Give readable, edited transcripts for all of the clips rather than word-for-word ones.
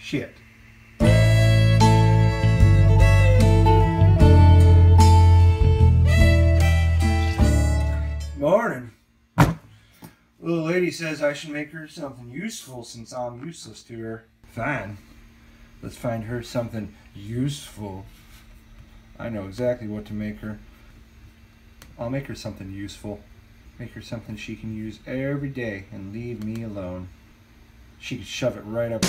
Shit. Morning. Little lady says I should make her something useful since I'm useless to her. Fine. Let's find her something useful. I know exactly what to make her. I'll make her something useful. Make her something she can use every day and leave me alone. She could shove it right up.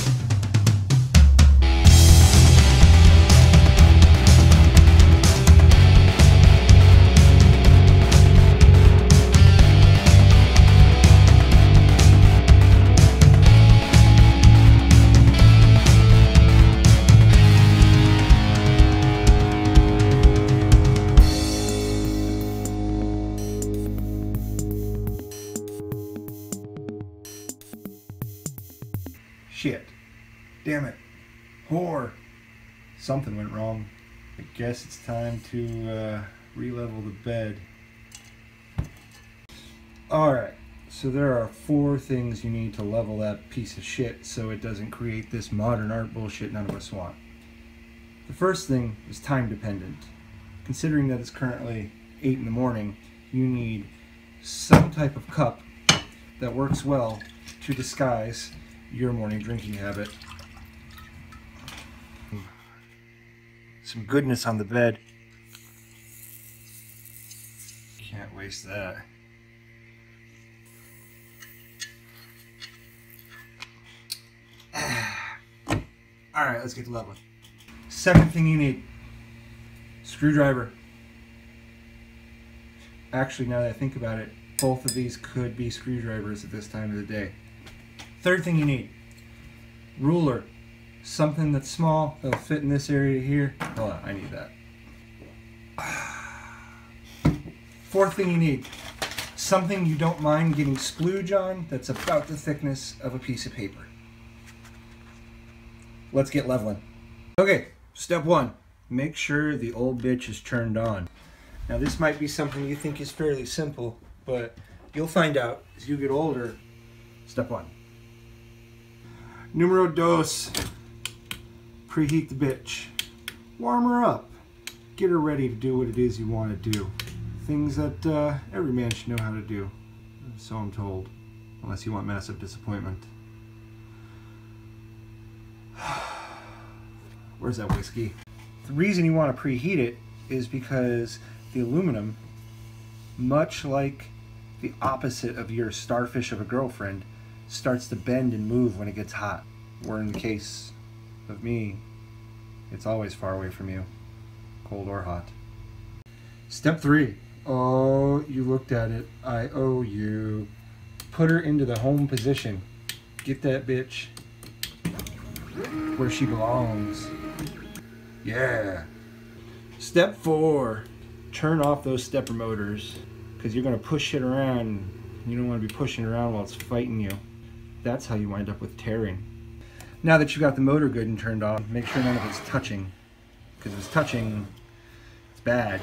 Shit. Damn it. Whore. Something went wrong. I guess it's time to re-level the bed. Alright, so there are 4 things you need to level that piece of shit so it doesn't create this modern art bullshit none of us want. The first thing is time dependent. Considering that it's currently 8 in the morning, you need some type of cup that works well to disguise your morning drinking habit. Some goodness on the bed. Can't waste that. Alright, let's get to leveling. Second thing you need, screwdriver. Actually, now that I think about it, both of these could be screwdrivers at this time of the day. Third thing you need, ruler. Something that's small, that'll fit in this area here. Hold on, I need that. Fourth thing you need, something you don't mind getting splooge on that's about the thickness of a piece of paper. Let's get leveling. Okay, step 1, make sure the old bitch is turned on. Now this might be something you think is fairly simple, but you'll find out as you get older. Step 1. Numero dos. Preheat the bitch. Warm her up. Get her ready to do what it is you want to do. Things that every man should know how to do. So I'm told. Unless you want massive disappointment. Where's that whiskey? The reason you want to preheat it is because the aluminum, much like the opposite of your starfish of a girlfriend, starts to bend and move when it gets hot. Or in the case of me, it's always far away from you, cold or hot. Step 3. Oh, you looked at it. I owe you. Put her into the home position. Get that bitch where she belongs. Yeah. Step 4. Turn off those stepper motors, because you're going to push it around. You don't want to be pushing around while it's fighting you. That's how you wind up with tearing. Now that you've got the motor good and turned on, make sure none of it's touching. Because if it's touching, it's bad.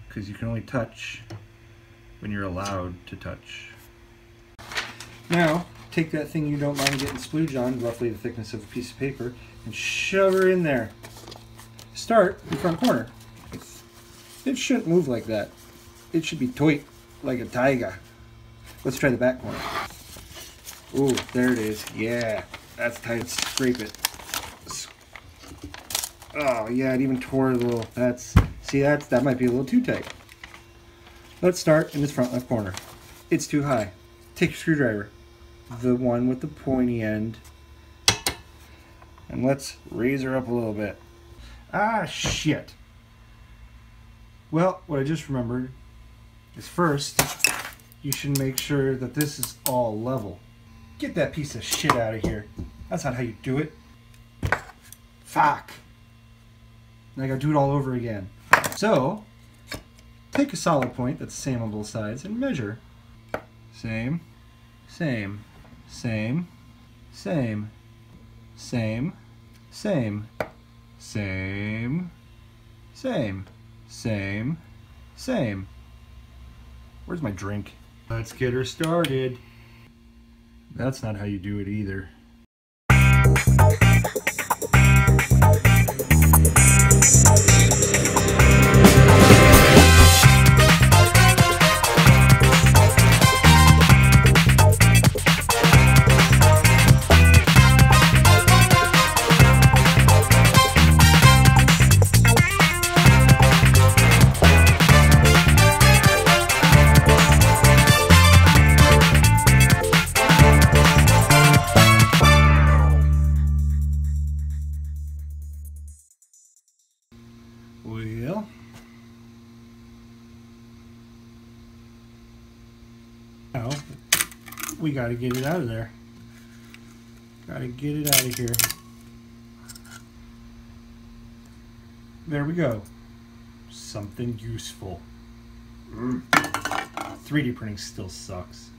Because you can only touch when you're allowed to touch. Now, take that thing you don't mind getting splooge on, roughly the thickness of a piece of paper, and shove her in there. Start in the front corner. It shouldn't move like that. It should be tight like a tiger. Let's try the back corner. Ooh, there it is. Yeah, that's tight. Scrape it. Oh yeah, it even tore a little. That might be a little too tight. Let's start in this front left corner. It's too high. Take your screwdriver, the one with the pointy end, and let's raise her up a little bit. Ah, shit. Well, what I just remembered is first, you should make sure that this is all level. Get that piece of shit out of here. That's not how you do it. Fuck. Now I gotta do it all over again. So, take a solid point that's the same on both sides and measure. Same, same, same, same, same, same, same, same, same, same. Where's my drink? Let's get her started. That's not how you do it either. We got to get it out of there. Got to get it out of here. There we go. Something useful. 3D printing still sucks.